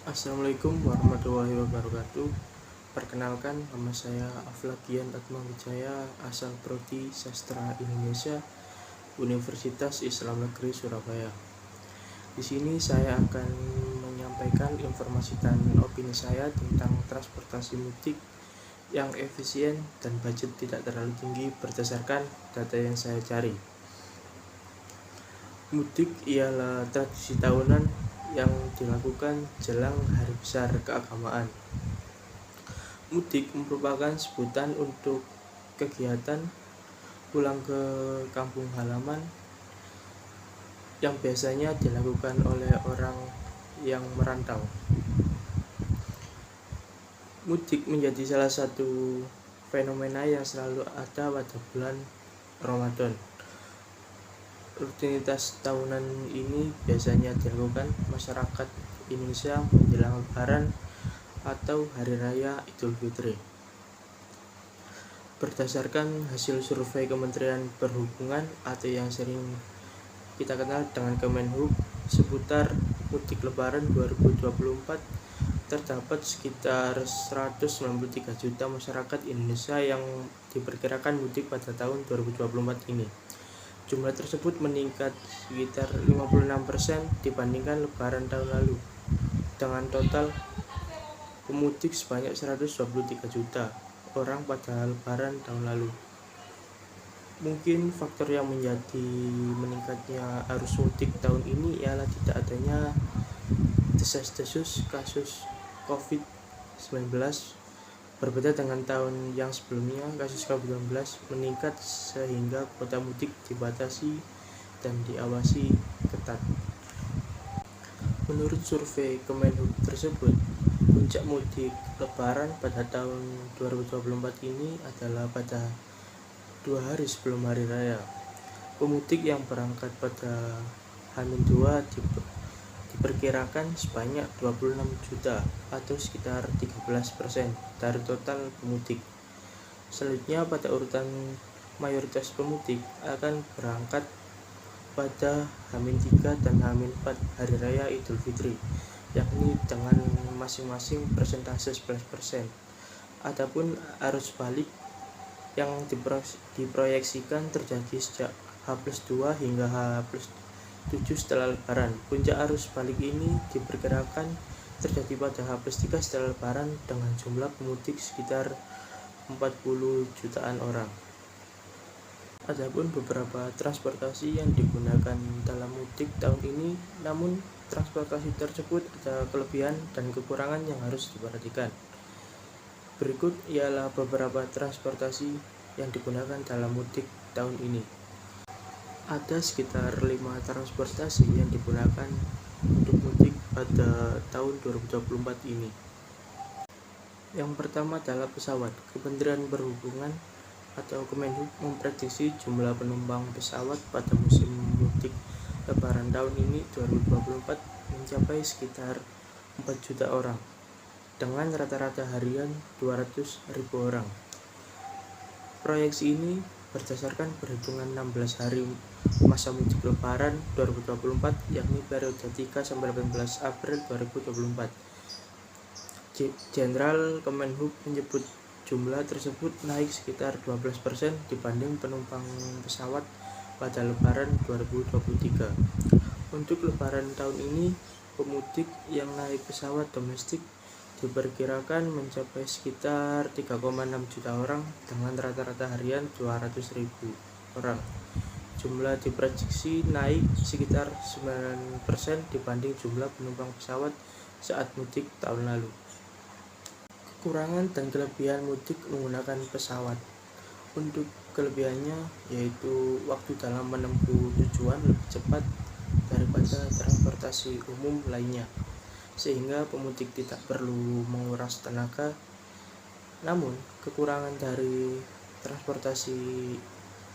Assalamualaikum warahmatullahi wabarakatuh. Perkenalkan, nama saya Aflagian Atmawijaya, asal Prodi Sastra Indonesia, Universitas Islam Negeri Surabaya. Di sini saya akan menyampaikan informasi dan opini saya tentang transportasi mudik yang efisien dan budget tidak terlalu tinggi berdasarkan data yang saya cari. Mudik ialah tradisi tahunan yang dilakukan jelang hari besar keagamaan. Mudik merupakan sebutan untuk kegiatan pulang ke kampung halaman yang biasanya dilakukan oleh orang yang merantau. Mudik menjadi salah satu fenomena yang selalu ada pada bulan Ramadan. Rutinitas tahunan ini biasanya dilakukan masyarakat Indonesia menjelang Lebaran atau Hari Raya Idul Fitri. Berdasarkan hasil survei Kementerian Perhubungan atau yang sering kita kenal dengan Kemenhub seputar mudik Lebaran 2024, terdapat sekitar 193 juta masyarakat Indonesia yang diperkirakan mudik pada tahun 2024 ini. Jumlah tersebut meningkat sekitar 56% dibandingkan Lebaran tahun lalu, dengan total pemudik sebanyak 123 juta orang pada Lebaran tahun lalu. Mungkin faktor yang menjadi meningkatnya arus mudik tahun ini ialah tidak adanya desas-desus kasus COVID-19. Berbeda dengan tahun yang sebelumnya, kasus COVID-19 meningkat sehingga kuota mudik dibatasi dan diawasi ketat. Menurut survei Kemenhub tersebut, puncak mudik Lebaran pada tahun 2024 ini adalah pada 2 hari sebelum Hari Raya. Pemudik yang berangkat pada H-2 diperkirakan sebanyak 26 juta atau sekitar 13% dari total pemudik. Selanjutnya pada urutan mayoritas pemudik akan berangkat pada H-3 dan H-4 Hari Raya Idul Fitri, yakni dengan masing-masing persentase 11%. Adapun arus balik yang diproyeksikan terjadi sejak H+2 hingga H+7 setelah Lebaran. Puncak arus balik ini diperkirakan terjadi pada H+3 setelah Lebaran dengan jumlah pemudik sekitar 40 jutaan orang. Adapun beberapa transportasi yang digunakan dalam mudik tahun ini, namun transportasi tersebut ada kelebihan dan kekurangan yang harus diperhatikan. Berikut ialah beberapa transportasi yang digunakan dalam mudik tahun ini. Ada sekitar 5 transportasi yang digunakan untuk mudik pada tahun 2024 ini. Yang pertama adalah pesawat. Kementerian Perhubungan atau Kemenhub memprediksi jumlah penumpang pesawat pada musim mudik Lebaran tahun ini 2024 mencapai sekitar 4 juta orang dengan rata-rata harian 200.000 orang. Proyeksi ini berdasarkan perhitungan 16 hari masa mudik Lebaran 2024, yakni periode 3-18 April 2024. Jenderal Kemenhub menyebut jumlah tersebut naik sekitar 12% dibanding penumpang pesawat pada Lebaran 2023. Untuk Lebaran tahun ini, pemudik yang naik pesawat domestik diperkirakan mencapai sekitar 3,6 juta orang dengan rata-rata harian 200.000 orang. Jumlah diprediksi naik sekitar 9% dibanding jumlah penumpang pesawat saat mudik tahun lalu. Kekurangan dan kelebihan mudik menggunakan pesawat. Untuk kelebihannya yaitu waktu dalam menempuh tujuan lebih cepat daripada transportasi umum lainnya, sehingga pemudik tidak perlu menguras tenaga. Namun, kekurangan dari transportasi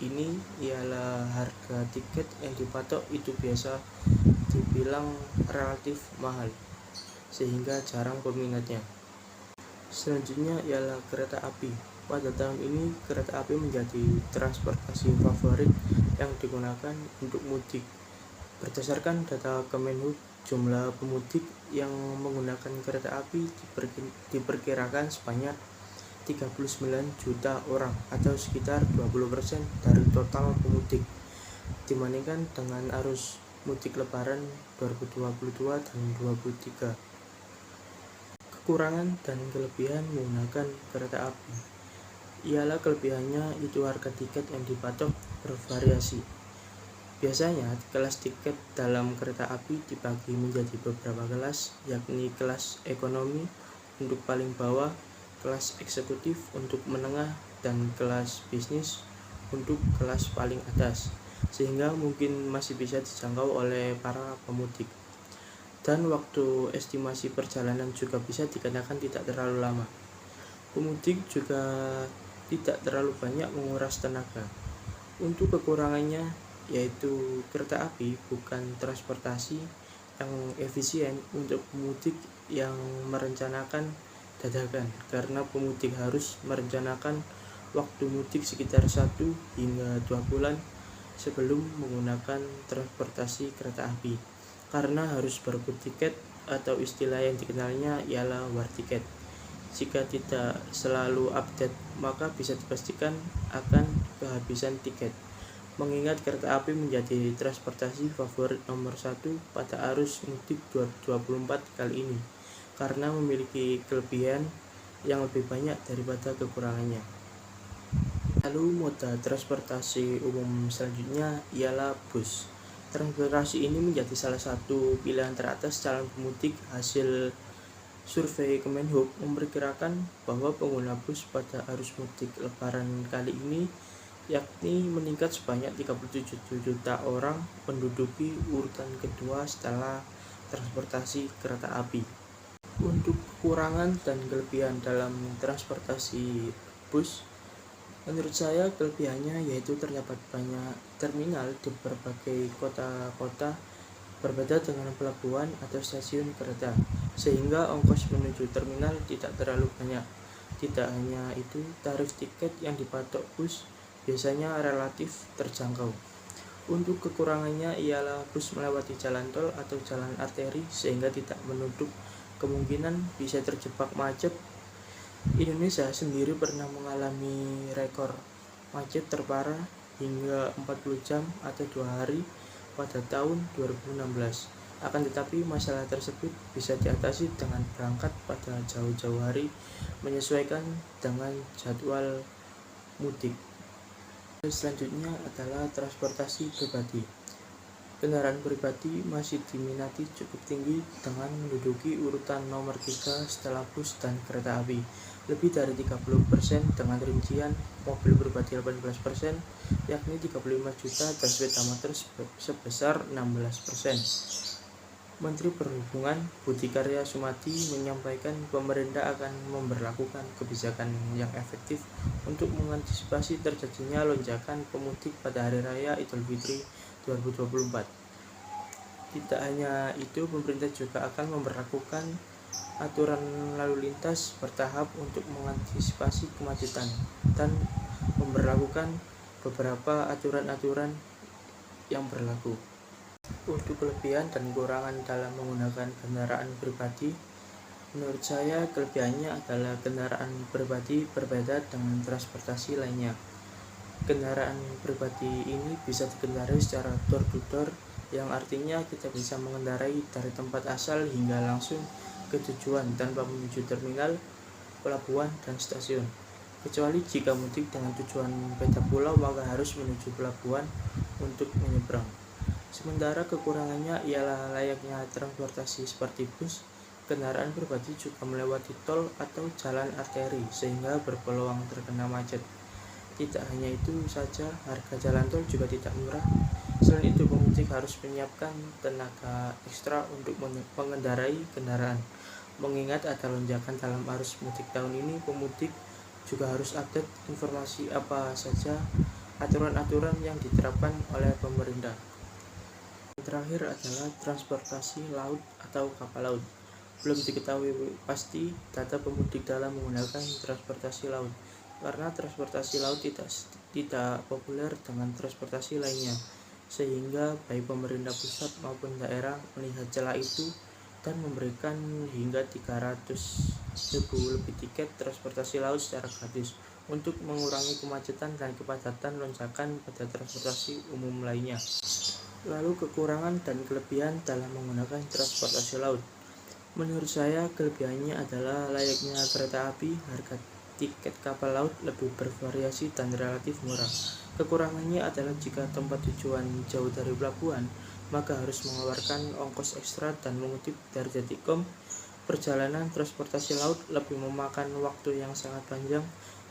ini ialah harga tiket yang dipatok itu biasa dibilang relatif mahal, sehingga jarang peminatnya. Selanjutnya ialah kereta api. Pada tahun ini, kereta api menjadi transportasi favorit yang digunakan untuk mudik. Berdasarkan data Kemenhub, Jumlah pemudik yang menggunakan kereta api diperkirakan sebanyak 39 juta orang atau sekitar 20% dari total pemudik dibandingkan dengan arus mudik lebaran 2022 dan 2023. Kekurangan dan kelebihan menggunakan kereta api ialah kelebihannya itu harga tiket yang dipatok bervariasi. Biasanya kelas tiket dalam kereta api dibagi menjadi beberapa kelas, yakni kelas ekonomi untuk paling bawah, kelas eksekutif untuk menengah, dan kelas bisnis untuk kelas paling atas, sehingga mungkin masih bisa dijangkau oleh para pemudik. Dan waktu estimasi perjalanan juga bisa dikatakan tidak terlalu lama. Pemudik juga tidak terlalu banyak menguras tenaga. Untuk kekurangannya, yaitu kereta api bukan transportasi yang efisien untuk pemudik yang merencanakan dadakan, karena pemudik harus merencanakan waktu mudik sekitar 1 hingga 2 bulan sebelum menggunakan transportasi kereta api, karena harus berebut tiket atau istilah yang dikenalnya ialah war tiket. Jika tidak selalu update, maka bisa dipastikan akan kehabisan tiket. Mengingat kereta api menjadi transportasi favorit nomor 1 pada arus mudik 2024 kali ini, karena memiliki kelebihan yang lebih banyak daripada kekurangannya. Lalu moda transportasi umum selanjutnya ialah bus. Transportasi ini menjadi salah satu pilihan teratas calon pemudik. Hasil survei Kemenhub memperkirakan bahwa pengguna bus pada arus mudik lebaran kali ini yakni meningkat sebanyak 37 juta orang, menduduki urutan kedua setelah transportasi kereta api. Untuk kekurangan dan kelebihan dalam transportasi bus, menurut saya kelebihannya yaitu terdapat banyak terminal di berbagai kota-kota, berbeda dengan pelabuhan atau stasiun kereta, sehingga ongkos menuju terminal tidak terlalu banyak. Tidak hanya itu, tarif tiket yang dipatok bus biasanya relatif terjangkau. Untuk kekurangannya ialah bus melewati jalan tol atau jalan arteri, sehingga tidak menutup kemungkinan bisa terjebak macet. Indonesia sendiri pernah mengalami rekor macet terparah hingga 40 jam atau 2 hari pada tahun 2016. Akan tetapi masalah tersebut bisa diatasi dengan berangkat pada jauh-jauh hari, menyesuaikan dengan jadwal mudik. Selanjutnya adalah transportasi pribadi. Kendaraan pribadi masih diminati cukup tinggi dengan menduduki urutan nomor 3 setelah bus dan kereta api, lebih dari 30%, dengan rincian mobil pribadi 18%, yakni 35 juta, dan sepeda motor sebesar 16%. Menteri Perhubungan Budi Karya Sumadi menyampaikan pemerintah akan memberlakukan kebijakan yang efektif untuk mengantisipasi terjadinya lonjakan pemudik pada Hari Raya Idul Fitri 2024. Tidak hanya itu, pemerintah juga akan memberlakukan aturan lalu lintas bertahap untuk mengantisipasi kemacetan dan memberlakukan beberapa aturan-aturan yang berlaku. Untuk kelebihan dan kekurangan dalam menggunakan kendaraan pribadi, menurut saya kelebihannya adalah kendaraan pribadi berbeda dengan transportasi lainnya. Kendaraan pribadi ini bisa dikendarai secara door to door, yang artinya kita bisa mengendarai dari tempat asal hingga langsung ke tujuan tanpa menuju terminal, pelabuhan, dan stasiun. Kecuali jika mudik dengan tujuan beda pulau, maka harus menuju pelabuhan untuk menyeberang. Sementara kekurangannya ialah layaknya transportasi seperti bus, kendaraan pribadi juga melewati tol atau jalan arteri, sehingga berpeluang terkena macet. Tidak hanya itu saja, harga jalan tol juga tidak murah. Selain itu, pemudik harus menyiapkan tenaga ekstra untuk mengendarai kendaraan. Mengingat ada lonjakan dalam arus mudik tahun ini, pemudik juga harus update informasi apa saja aturan-aturan yang diterapkan oleh pemerintah. Yang terakhir adalah transportasi laut atau kapal laut. Belum diketahui pasti data pemudik dalam menggunakan transportasi laut, karena transportasi laut tidak populer dengan transportasi lainnya. sehingga baik pemerintah pusat maupun daerah melihat celah itu dan memberikan hingga 300.000 lebih tiket transportasi laut secara gratis untuk mengurangi kemacetan dan kepadatan lonjakan pada transportasi umum lainnya. Lalu kekurangan dan kelebihan dalam menggunakan transportasi laut. Menurut saya, kelebihannya adalah layaknya kereta api, harga tiket kapal laut lebih bervariasi dan relatif murah. Kekurangannya adalah jika tempat tujuan jauh dari pelabuhan, maka harus mengeluarkan ongkos ekstra dan mengutip dari Detikcom, perjalanan transportasi laut lebih memakan waktu yang sangat panjang,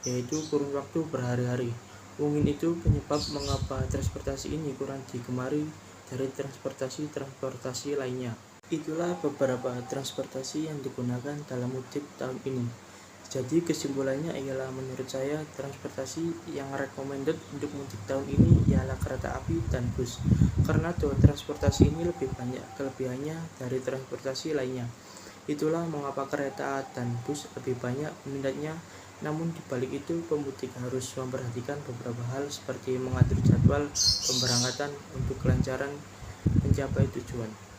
yaitu kurun waktu berhari-hari. Mungkin itu penyebab mengapa transportasi ini kurang digemari dari transportasi lainnya. Itulah beberapa transportasi yang digunakan dalam mudik tahun ini. Jadi kesimpulannya ialah menurut saya transportasi yang recommended untuk mudik tahun ini ialah kereta api dan bus. Karena dua transportasi ini lebih banyak kelebihannya dari transportasi lainnya. Itulah mengapa kereta dan bus lebih banyak peminatnya. Namun dibalik itu pemudik harus memperhatikan beberapa hal seperti mengatur jadwal pemberangkatan untuk kelancaran mencapai tujuan.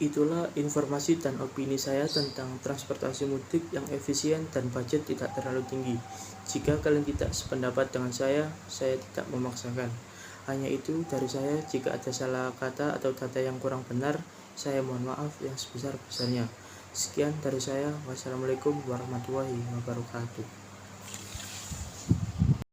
Itulah informasi dan opini saya tentang transportasi mudik yang efisien dan budget tidak terlalu tinggi. Jika kalian tidak sependapat dengan saya tidak memaksakan. Hanya itu dari saya. Jika ada salah kata atau data yang kurang benar, saya mohon maaf yang sebesar-besarnya. Sekian dari saya. Wassalamualaikum warahmatullahi wabarakatuh.